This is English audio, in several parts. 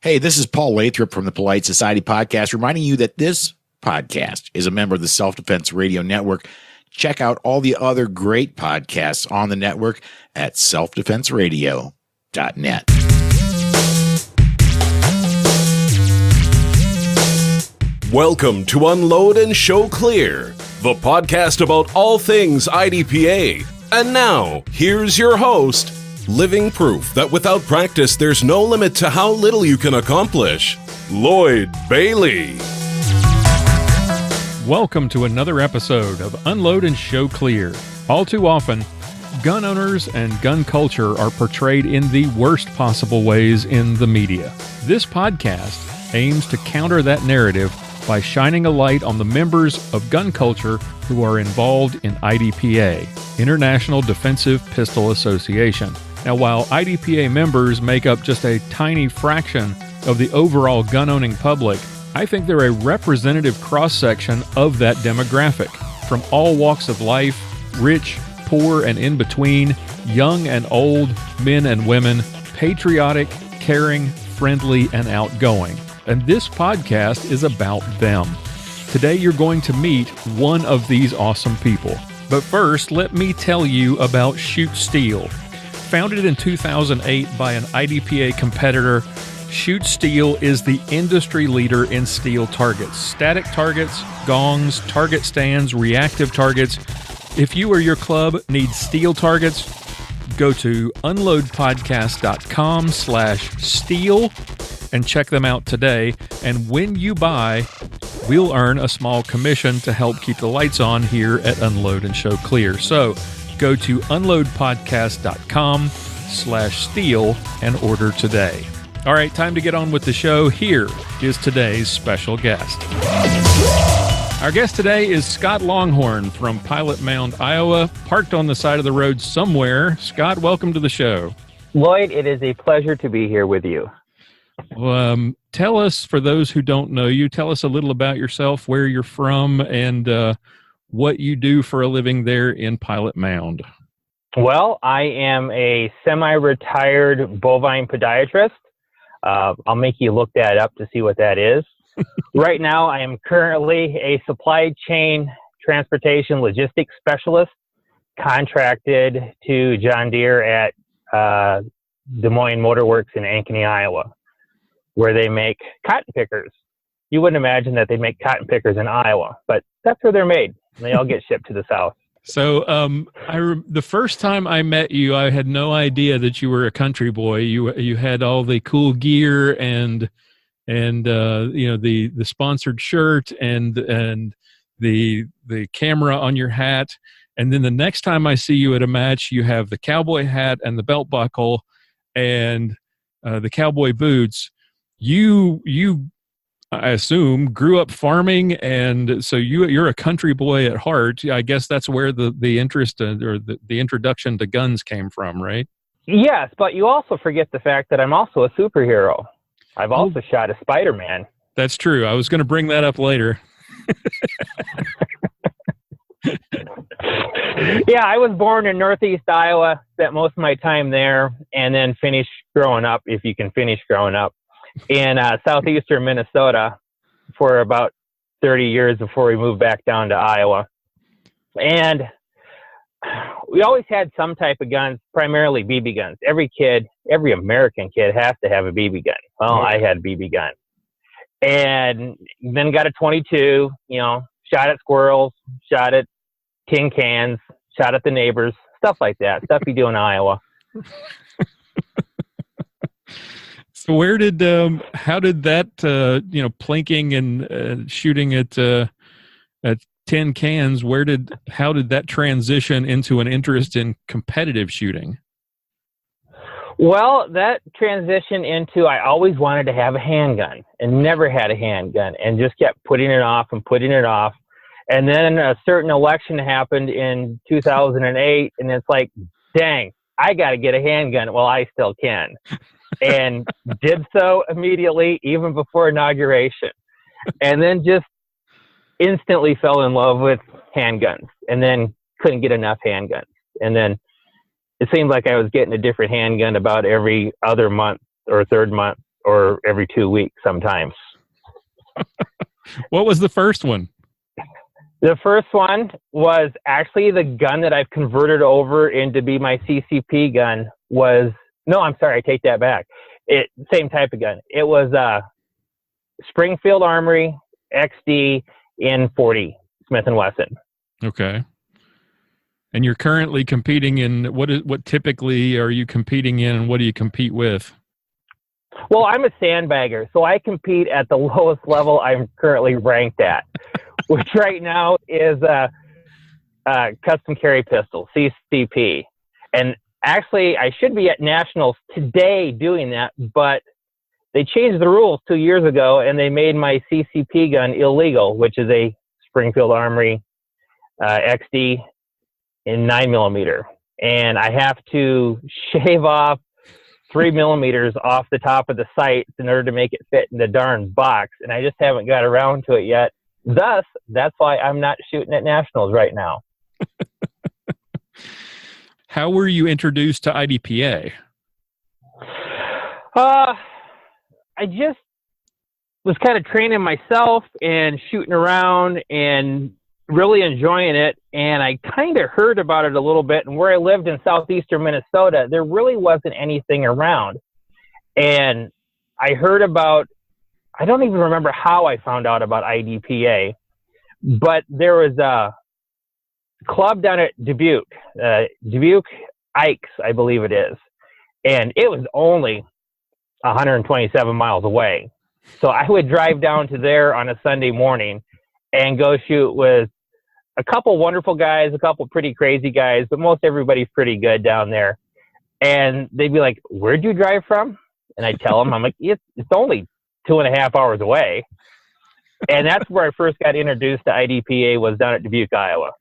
Hey, this is Paul Lathrop from the Polite Society Podcast, reminding you that this podcast is a member of the Self-Defense Radio Network. Check out all the other great podcasts on the network at selfdefenseradio.net. Welcome to Unload and Show Clear, the podcast about all things IDPA. And now, here's your host, living proof that without practice, there's no limit to how little you can accomplish, Lloyd Bailey. Welcome to another episode of Unload and Show Clear. All too often, gun owners and gun culture are portrayed in the worst possible ways in the media. This podcast aims to counter that narrative by shining a light on the members of gun culture who are involved in IDPA, International Defensive Pistol Association. Now, while IDPA members make up just a tiny fraction of the overall gun-owning public, I think they're a representative cross-section of that demographic. From all walks of life, rich, poor, and in between, young and old, men and women, patriotic, caring, friendly, and outgoing. And this podcast is about them. Today, you're going to meet one of these awesome people. But first, let me tell you about Shoot Steel. Founded in 2008 by an IDPA competitor, Shoot Steel is the industry leader in steel targets, static targets, gongs, target stands, reactive targets. If you or your club need steel targets, go to unloadpodcast.com/steel and check them out today. And when you buy, we'll earn a small commission to help keep the lights on here at Unload and Show Clear. So go to unloadpodcast.com/steel and order today. All right, time to get on with the show. Here is today's special guest. Our guest today is Scott Longhorn from Pilot Mound, Iowa, parked on the side of the road somewhere. Scott, welcome to the show. Lloyd, it is a pleasure to be here with you. Tell us, for those who don't know you, tell us a little about yourself, where you're from, and what you do for a living there in Pilot Mound. Well, I am a semi-retired bovine podiatrist. I'll make you look that up to see what that is. Right now, I am currently a supply chain transportation logistics specialist contracted to John Deere at Des Moines Motor Works in Ankeny, Iowa, where they make cotton pickers. You wouldn't imagine that they make cotton pickers in Iowa, but that's where they're made. They all get shipped to the South. So the first time I met you, I had no idea that you were a country boy. You had all the cool gear and the sponsored shirt and the camera on your hat. And then the next time I see you at a match, you have the cowboy hat and the belt buckle and the cowboy boots. You I assume, grew up farming, and so you're a country boy at heart. I guess that's where the interest or the introduction to guns came from, right? Yes, but you also forget the fact that I'm also a superhero. I've also shot a Spider-Man. That's true. I was going to bring that up later. Yeah, I was born in Northeast Iowa, spent most of my time there, and then finished growing up, if you can finish growing up, in southeastern Minnesota for about 30 years before we moved back down to Iowa. And we always had some type of guns, primarily BB guns. Every American kid has to have a BB gun. Well, I had a BB gun. And then got a 22, shot at squirrels, shot at tin cans, shot at the neighbors, stuff like that, stuff you do in Iowa. So how did that, plinking and shooting at tin cans, how did that transition into an interest in competitive shooting? Well, that transitioned into, I always wanted to have a handgun and never had a handgun and just kept putting it off. And then a certain election happened in 2008, and it's like, dang, I got to get a handgun. Well, I still can. And did so immediately, even before inauguration. And then just instantly fell in love with handguns, and then couldn't get enough handguns. And then it seemed like I was getting a different handgun about every other month or third month. or every 2 weeks sometimes. What was the first one? The first one was actually the gun that I've converted over into be my CCP gun no, I'm sorry, I take that back. Same type of gun. It was a Springfield Armory XD in 40 Smith & Wesson. Okay. And you're currently competing in what typically are you competing in, and what do you compete with? Well, I'm a sandbagger, so I compete at the lowest level I'm currently ranked at, which right now is custom carry pistol, CCP. And actually, I should be at nationals today doing that, but they changed the rules 2 years ago, and they made my CCP gun illegal, which is a Springfield Armory XD in 9mm. And I have to shave off 3 millimeters off the top of the sights in order to make it fit in the darn box. And I just haven't got around to it yet. Thus, that's why I'm not shooting at nationals right now. How were you introduced to IDPA? I just was kind of training myself and shooting around and really enjoying it. And I kind of heard about it a little bit. And where I lived in southeastern Minnesota, there really wasn't anything around. And I heard about, I don't even remember how I found out about IDPA, but there was a club down at Dubuque Ikes, I believe it is. And it was only 127 miles away. So I would drive down to there on a Sunday morning and go shoot with a couple wonderful guys, a couple pretty crazy guys, but most everybody's pretty good down there. And they'd be like, "Where'd you drive from?" And I tell them, I'm like, it's only 2.5 hours away. And that's where I first got introduced to IDPA, was down at Dubuque, Iowa.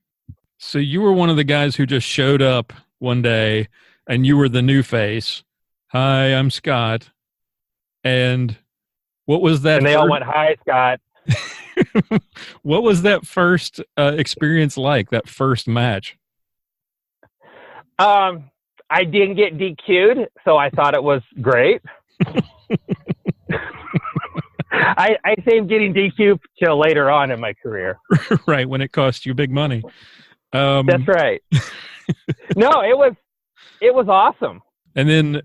So you were one of the guys who just showed up one day and you were the new face. "Hi, I'm Scott." And what was that? And they all went, "Hi, Scott." What was that first experience like, that first match? I didn't get DQ'd, so I thought it was great. I saved getting DQ'd till later on in my career. Right, when it cost you big money. That's right. No, it was awesome. And then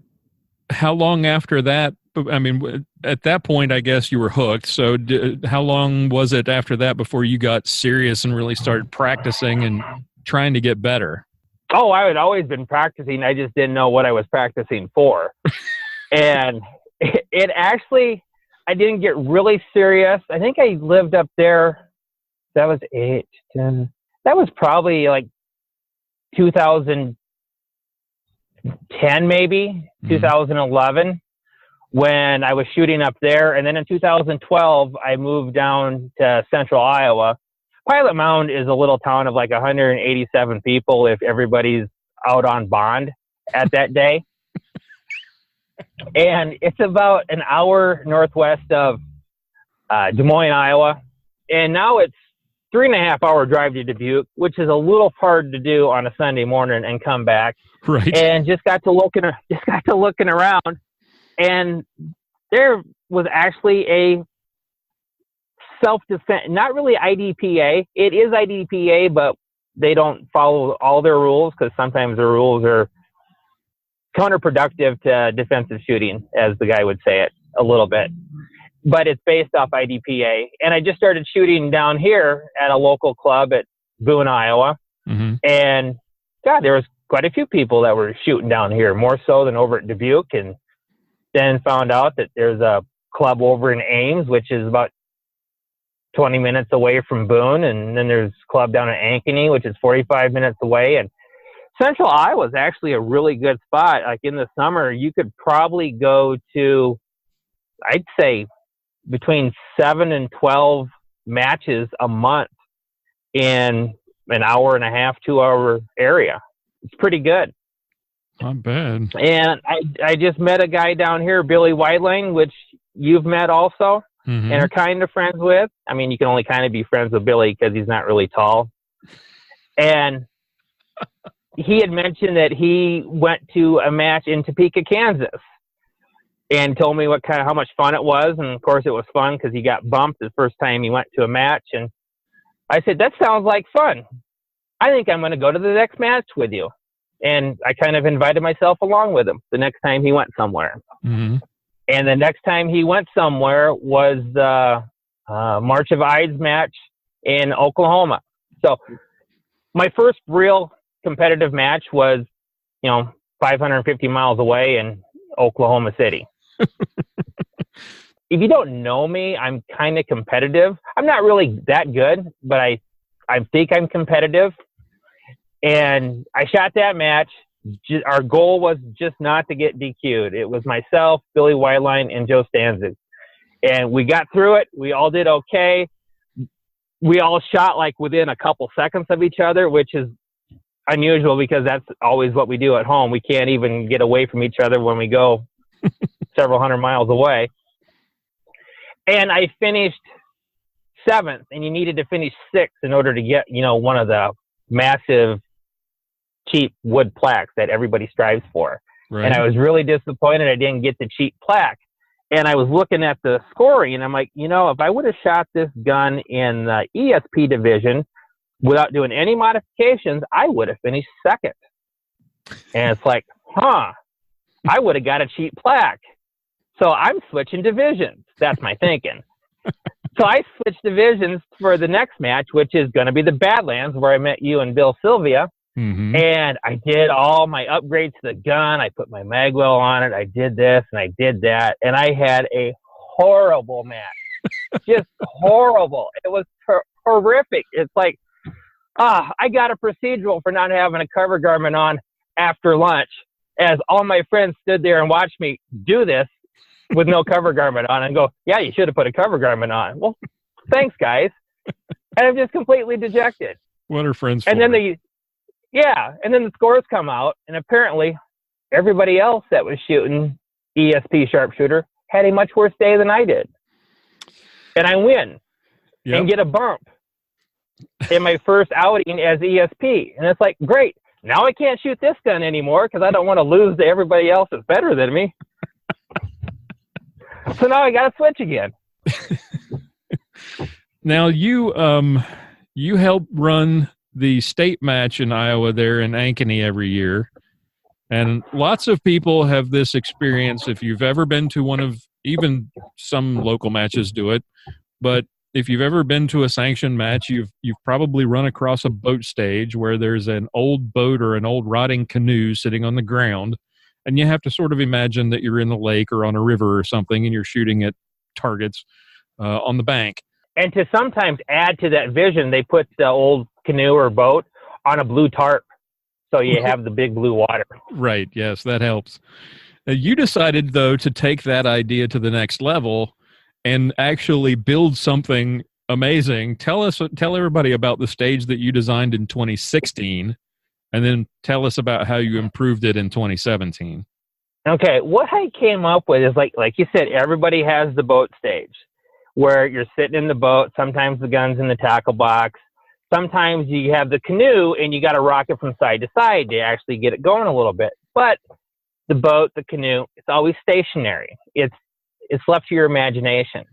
how long after that? I mean, at that point, I guess you were hooked. So how long was it after that before you got serious and really started practicing and trying to get better? Oh, I had always been practicing. I just didn't know what I was practicing for. And it actually, I didn't get really serious. I think I lived up there. That was 8, 10. That was probably like 2010, maybe 2011, when I was shooting up there. And then in 2012, I moved down to central Iowa. Pilot Mound is a little town of like 187 people if everybody's out on bond at that day. And it's about an hour northwest of Des Moines, Iowa. And now it's 3.5 hour drive to Dubuque, which is a little hard to do on a Sunday morning and come back. Right. And just got to looking around, and there was actually a self-defense, not really IDPA. It is IDPA, but they don't follow all their rules because sometimes the rules are counterproductive to defensive shooting, as the guy would say it a little bit. But it's based off IDPA. And I just started shooting down here at a local club at Boone, Iowa. Mm-hmm. And God, there was quite a few people that were shooting down here, more so than over at Dubuque. And then found out that there's a club over in Ames, which is about 20 minutes away from Boone. And then there's a club down in Ankeny, which is 45 minutes away. And central Iowa is actually a really good spot. Like in the summer, you could probably go to, I'd say, between 7 and 12 matches a month in an hour and a half, 2 hour area. It's pretty good. Not bad. And I just met a guy down here, Billy Whiteling, which you've met also, and are kind of friends with. I mean, you can only kind of be friends with Billy because he's not really tall. And he had mentioned that he went to a match in Topeka, Kansas. and told me how much fun it was. And of course it was fun because he got bumped the first time he went to a match. And I said, that sounds like fun. I think I'm going to go to the next match with you. And I kind of invited myself along with him the next time he went somewhere. Mm-hmm. And the next time he went somewhere was the March of Ides match in Oklahoma. So my first real competitive match was, 550 miles away in Oklahoma City. If you don't know me, I'm kind of competitive. I'm not really that good, but I think I'm competitive. And I shot that match. Our goal was just not to get DQ'd. It was myself, Billy Whiteline, and Joe Stanzik. And we got through it. We all did okay. We all shot like within a couple seconds of each other, which is unusual because that's always what we do at home. We can't even get away from each other when we go several hundred miles away. And I finished 7th, and you needed to finish 6th in order to get, one of the massive cheap wood plaques that everybody strives for. Right. And I was really disappointed I didn't get the cheap plaque. And I was looking at the scoring, and I'm like, if I would have shot this gun in the ESP division without doing any modifications, I would have finished 2nd. And it's like, I would have got a cheap plaque. So I'm switching divisions. That's my thinking. So I switched divisions for the next match, which is going to be the Badlands, where I met you and Bill Sylvia. Mm-hmm. And I did all my upgrades to the gun. I put my magwell on it. I did this and I did that. And I had a horrible match. Just horrible. It was horrific. It's like, I got a procedural for not having a cover garment on after lunch, as all my friends stood there and watched me do this with no cover garment on, and go, yeah, you should have put a cover garment on. Well, thanks, guys. And I'm just completely dejected. What are friends for? And then the scores come out, and apparently everybody else that was shooting ESP sharpshooter had a much worse day than I did. And I win and get a bump in my first outing as ESP. And it's like, great. Now I can't shoot this gun anymore because I don't want to lose to everybody else that's better than me. So now I got to switch again. Now you help run the state match in Iowa there in Ankeny every year. And lots of people have this experience. If you've ever been to one of, even some local matches do it, but if you've ever been to a sanctioned match, you've probably run across a boat stage where there's an old boat or an old rotting canoe sitting on the ground, and you have to sort of imagine that you're in the lake or on a river or something, and you're shooting at targets on the bank. And to sometimes add to that vision, they put the old canoe or boat on a blue tarp, so you have the big blue water. Right, yes, that helps. You decided, though, to take that idea to the next level and actually build something amazing. Tell everybody about the stage that you designed in 2016, and then tell us about how you improved it in 2017. Okay, what I came up with is like you said, everybody has the boat stage where you're sitting in the boat. Sometimes the gun's in the tackle box. Sometimes you have the canoe and you got to rock it from side to side to actually get it going a little bit. But the boat, the canoe, it's always stationary. It's left to your imagination.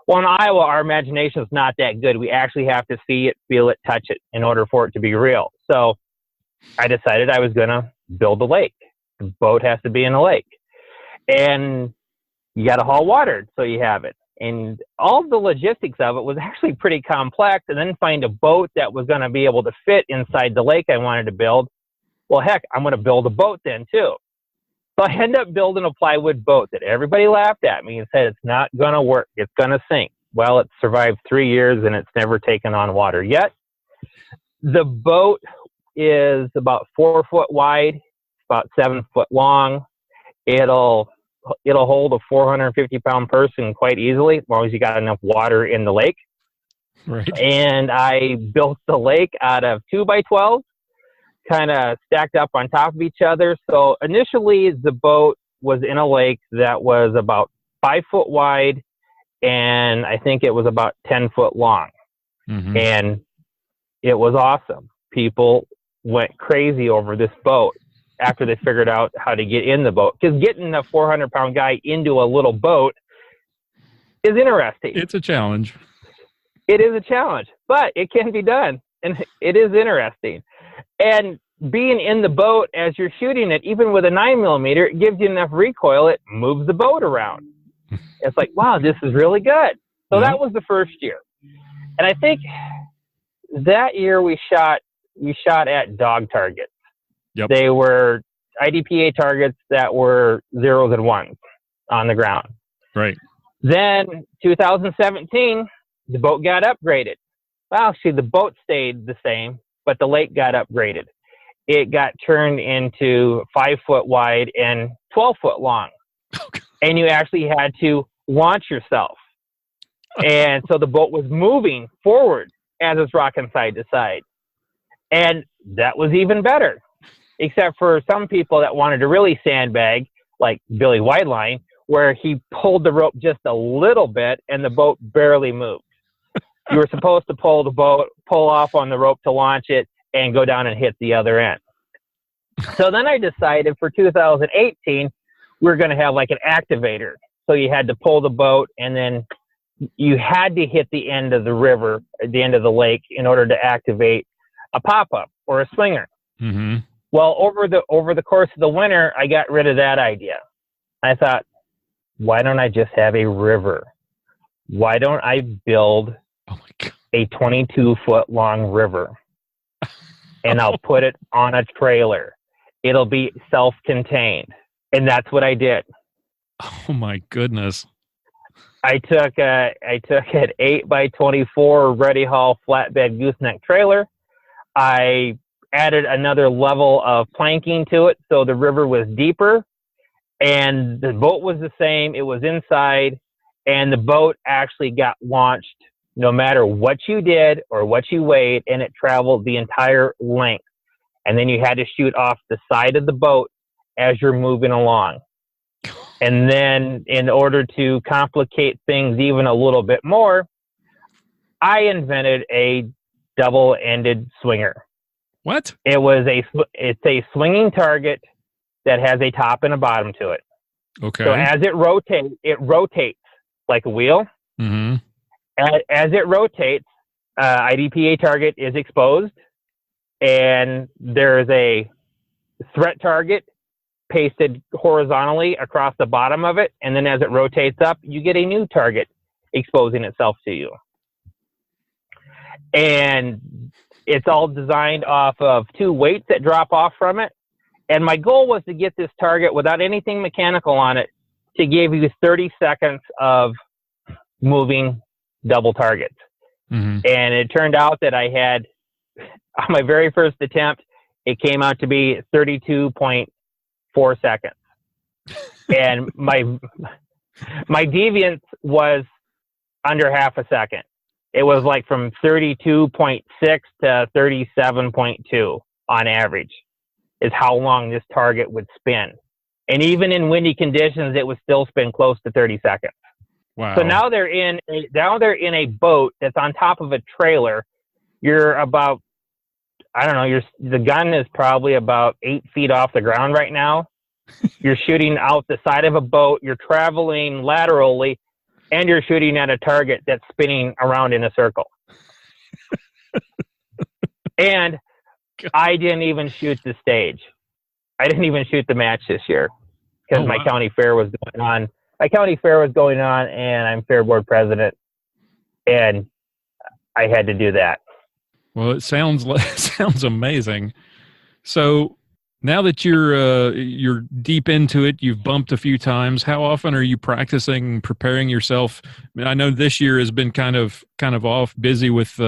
Well, in Iowa, our imagination is not that good. We actually have to see it, feel it, touch it in order for it to be real. So I decided I was going to build a lake. The boat has to be in a lake. And you got to haul water so you have it. And all the logistics of it was actually pretty complex. And then find a boat that was going to be able to fit inside the lake I wanted to build. Well, heck, I'm going to build a boat then too. So I ended up building a plywood boat that everybody laughed at me and said, it's not going to work. It's going to sink. Well, it's survived 3 years and it's never taken on water yet. The boat is about 4 foot wide, about 7 foot long. It'll hold a 450-pound person quite easily, as long as you got enough water in the lake. Right. And I built the lake out of 2x12. Kind of stacked up on top of each other. So initially the boat was in a lake that was about 5 foot wide, and I think it was about 10 foot long. Mm-hmm. And it was awesome. People went crazy over this boat. after they figured out how to get in the boat. Because getting a 400-pound guy into a little boat is interesting. It's a challenge. It is a challenge, but it can be done, and it is interesting. And being in the boat as you're shooting it, even with a 9mm, it gives you enough recoil, it moves the boat around. It's like, wow, this is really good. So that was the first year. And I think that year we shot at dog targets. Yep. They were IDPA targets that were 0s and 1s on the ground. Right. Then 2017, the boat got upgraded. Well, actually, the boat stayed the same, but the lake got upgraded. It got turned into 5 foot wide and 12 foot long. And you actually had to launch yourself. And so the boat was moving forward as it's rocking side to side. And that was even better, except for some people that wanted to really sandbag, like Billy Wideline, where he pulled the rope just a little bit and the boat barely moved. You were supposed to pull off on the rope to launch it and go down and hit the other end. So then I decided for 2018, we're going to have like an activator. So you had to pull the boat and then you had to hit the end of the river, the end of the lake, in order to activate a pop-up or a swinger. Mm-hmm. Well, over the course of the winter, I got rid of that idea. I thought, why don't I just have a river? Why don't I build a 22-foot long river? And I'll put it on a trailer. It'll be self-contained. And that's what I did. Oh my goodness. I took an 8x24 Ready Haul flatbed gooseneck trailer. I added another level of planking to it so the river was deeper, and the boat was the same. It was inside, and the boat actually got launched no matter what you did or what you weighed, and it traveled the entire length. And then you had to shoot off the side of the boat as you're moving along. And then in order to complicate things even a little bit more, I invented a double-ended swinger. What? It's a swinging target that has a top and a bottom to it. Okay. So as it rotates like a wheel. Mm-hmm. As it rotates, IDPA target is exposed, and there's a threat target pasted horizontally across the bottom of it, and then as it rotates up, you get a new target exposing itself to you. And it's all designed off of 2 weights that drop off from it. And my goal was to get this target without anything mechanical on it to give you 30 seconds of moving double targets. Mm-hmm. And it turned out that I had, on my very first attempt, it came out to be 32.4 seconds. And my deviance was under half a second. It was like from 32.6 to 37.2 on average is how long this target would spin. And even in windy conditions, it would still spin close to 30 seconds. Wow. So now they're in a boat that's on top of a trailer. You're about, I don't know, the gun is probably about 8 feet off the ground right now. You're shooting out the side of a boat. You're traveling laterally, and you're shooting at a target that's spinning around in a circle. And I didn't even shoot the stage. I didn't even shoot the match this year because my county fair was going on. My county fair was going on, and I'm fair board president, and I had to do that. Well, it sounds amazing. So now that you're deep into it, you've bumped a few times. How often are you practicing, preparing yourself? I mean, I know this year has been kind of off, busy with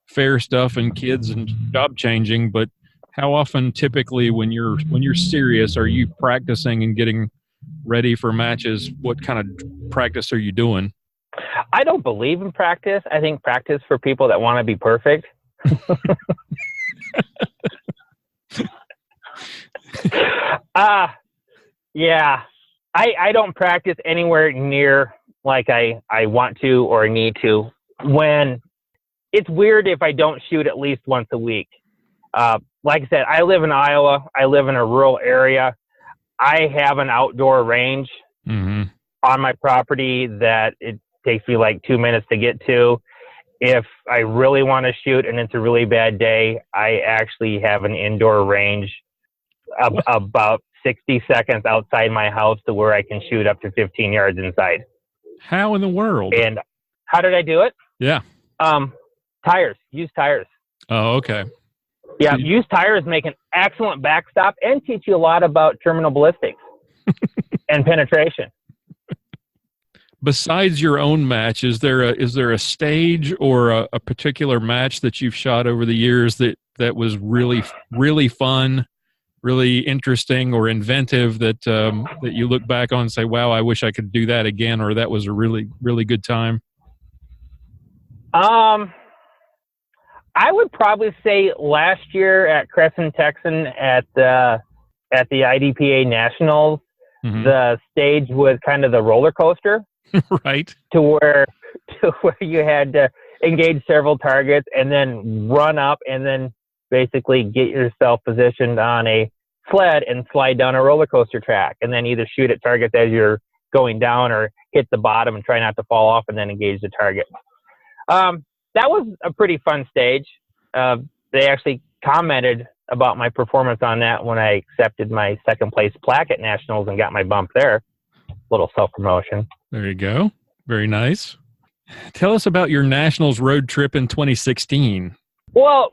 fair stuff and kids and job changing. But how often, typically, when you're serious, are you practicing and getting ready for matches? What kind of practice are you doing? I don't believe in practice. I think practice for people that want to be perfect. Yeah. I don't practice anywhere near like I want to or need to. When it's weird if I don't shoot at least once a week. Like I said, I live in Iowa. I live in a rural area. I have an outdoor range on my property that it takes me like 2 minutes to get to. If I really want to shoot and it's a really bad day, I actually have an indoor range about 60 seconds outside my house to where I can shoot up to 15 yards inside. How in the world? And how did I do it? Yeah. Tires. Use tires. Oh, okay. Yeah, use tires make an excellent backstop and teach you a lot about terminal ballistics and penetration. Besides your own match, is there a stage or a particular match that you've shot over the years that was really, really fun, really interesting or inventive that you look back on and say, wow, I wish I could do that again, or that was a really, really good time? I would probably say last year at Crescent Texan at the IDPA Nationals, the stage was kind of the roller coaster, right? To where you had to engage several targets and then run up and then basically get yourself positioned on a sled and slide down a roller coaster track, and then either shoot at targets as you're going down or hit the bottom and try not to fall off and then engage the target. That was a pretty fun stage. They actually commented about my performance on that when I accepted my second place plaque at Nationals and got my bump there. Little self-promotion. There you go. Very nice. Tell us about your Nationals road trip in 2016. Well,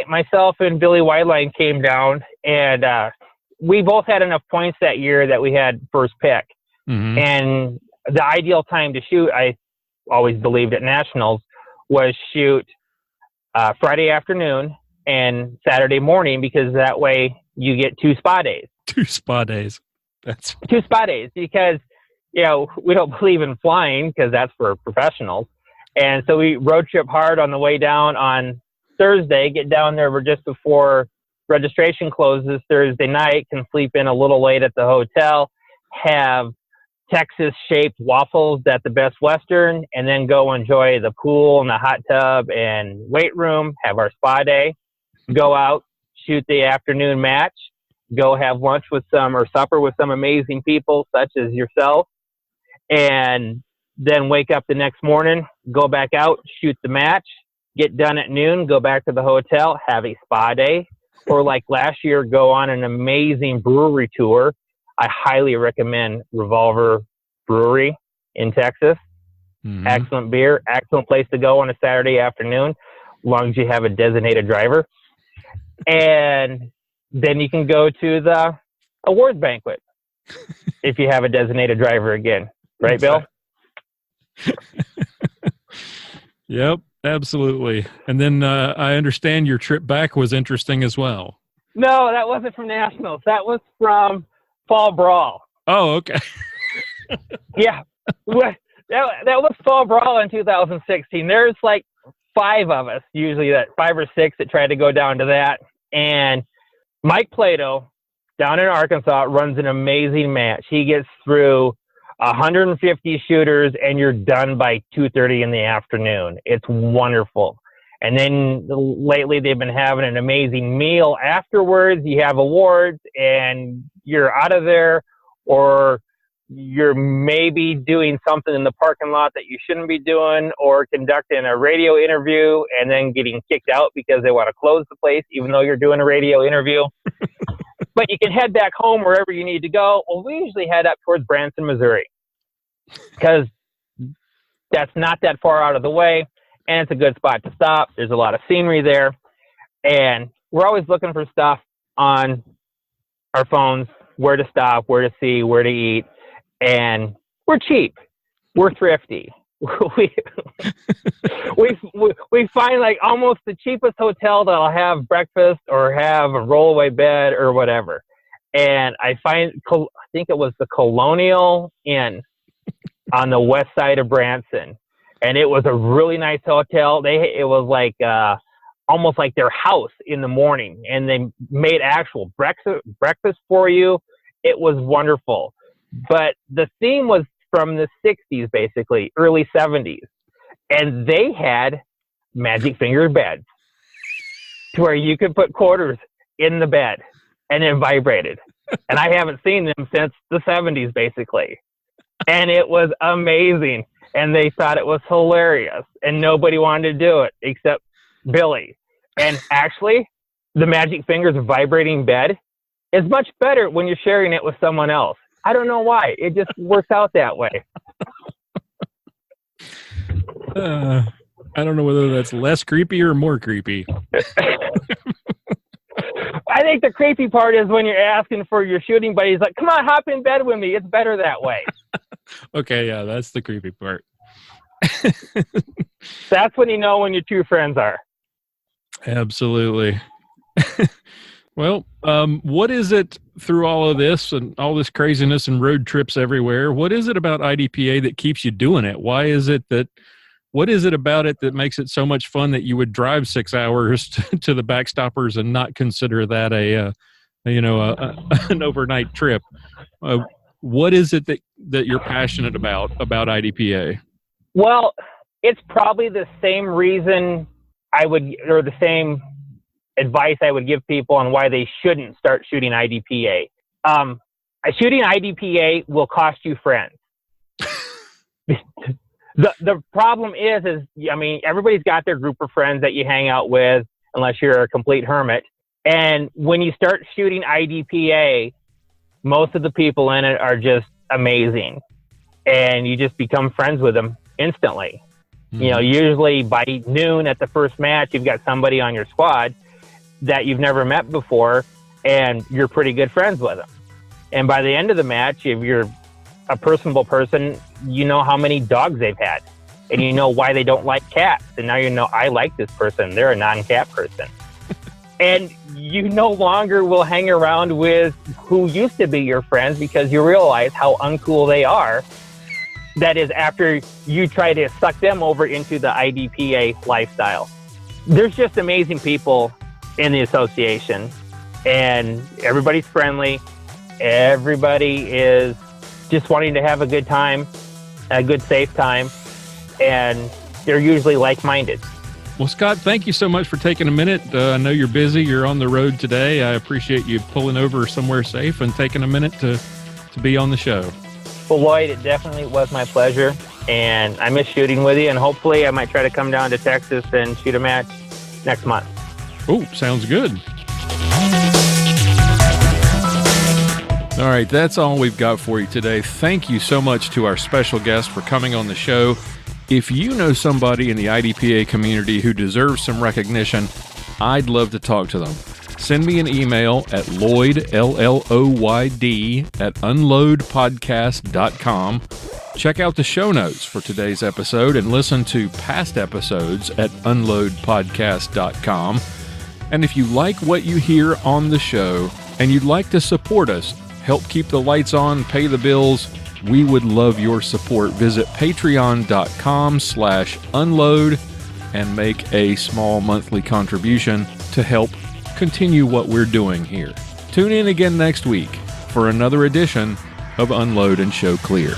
myself and Billy Whiteline came down, and we both had enough points that year that we had first pick. And the ideal time to shoot, I always believed at Nationals, was shoot Friday afternoon and Saturday morning, because that way you get 2 spa days. 2 spa days. That's 2 spa days, because we don't believe in flying because that's for professionals. And so we road trip hard on the way down on Thursday, get down there just before registration closes Thursday night, can sleep in a little late at the hotel, have Texas-shaped waffles at the Best Western, and then go enjoy the pool and the hot tub and weight room, have our spa day, go out, shoot the afternoon match, go have lunch with supper with some amazing people such as yourself, and then wake up the next morning, go back out, shoot the match, get done at noon, go back to the hotel, have a spa day, or like last year, go on an amazing brewery tour. I highly recommend Revolver Brewery in Texas. Excellent beer, excellent place to go on a Saturday afternoon, as long as you have a designated driver. And then you can go to the awards banquet if you have a designated driver again. Right, Bill? Yep, absolutely. And then I understand your trip back was interesting as well. No, that wasn't from Nationals. That was from Fall Brawl. Oh, okay. Yeah. That was Fall Brawl in 2016. There's like 5 of us, usually 5 or 6 that try to go down to that. And Mike Plato down in Arkansas runs an amazing match. He gets through 150 shooters and you're done by 2:30 in the afternoon. It's wonderful. And then lately they've been having an amazing meal afterwards. You have awards and you're out of there, or you're maybe doing something in the parking lot that you shouldn't be doing, or conducting a radio interview and then getting kicked out because they want to close the place even though you're doing a radio interview. But you can head back home wherever you need to go. Well, we usually head up towards Branson, Missouri, because that's not that far out of the way, and it's a good spot to stop. There's a lot of scenery there, and we're always looking for stuff on our phones, where to stop, where to see, where to eat, and we're cheap. We're thrifty. we find like almost the cheapest hotel that'll have breakfast or have a rollaway bed or whatever. And I think it was the Colonial Inn on the west side of Branson, and it was a really nice hotel. It was like almost like their house in the morning, and they made actual breakfast for you. It was wonderful, but the theme was from the 60s, basically early 70s, and they had magic finger beds. to where you could put quarters in the bed and it vibrated. And I haven't seen them since the 70s, basically. And it was amazing. And they thought it was hilarious. And nobody wanted to do it except Billy. And actually, the Magic Fingers vibrating bed is much better when you're sharing it with someone else. I don't know why. It just works out that way. I don't know whether that's less creepy or more creepy. I think the creepy part is when you're asking for your shooting buddy. He's like, come on, hop in bed with me. It's better that way. Okay, yeah, that's the creepy part. That's when you know when your two friends are. Absolutely. Well, what is it through all of this and all this craziness and road trips everywhere? What is it about IDPA that keeps you doing it? What is it about it that makes it so much fun that you would drive 6 hours to the backstoppers and not consider that an overnight trip? What is it that you're passionate about IDPA? Well, it's probably the same reason the same advice I would give people on why they shouldn't start shooting IDPA. Shooting IDPA will cost you friends. The problem is everybody's got their group of friends that you hang out with, unless you're a complete hermit. And when you start shooting IDPA, most of the people in it are just amazing. And you just become friends with them instantly. Mm-hmm. Usually by noon at the first match, you've got somebody on your squad that you've never met before, and you're pretty good friends with them. And by the end of the match, if you're a personable person, you know how many dogs they've had, and you know why they don't like cats. And now you know, I like this person. They're a non-cat person. And you no longer will hang around with who used to be your friends because you realize how uncool they are. That is after you try to suck them over into the IDPA lifestyle. There's just amazing people in the association, and everybody's friendly. Everybody is just wanting to have a good time, a good, safe time, and they're usually like-minded. Well, Scott, thank you so much for taking a minute. I know you're busy. You're on the road today. I appreciate you pulling over somewhere safe and taking a minute to be on the show. Well, Lloyd, it definitely was my pleasure, and I miss shooting with you, and hopefully I might try to come down to Texas and shoot a match next month. Oh, sounds good. All right, that's all we've got for you today. Thank you so much to our special guest for coming on the show. If you know somebody in the IDPA community who deserves some recognition, I'd love to talk to them. Send me an email at Lloyd, LLOYD, at unloadpodcast.com. Check out the show notes for today's episode and listen to past episodes at unloadpodcast.com. And if you like what you hear on the show and you'd like to support us, help keep the lights on, pay the bills, we would love your support. Visit patreon.com/unload and make a small monthly contribution to help continue what we're doing here. Tune in again next week for another edition of Unload and Show Clear.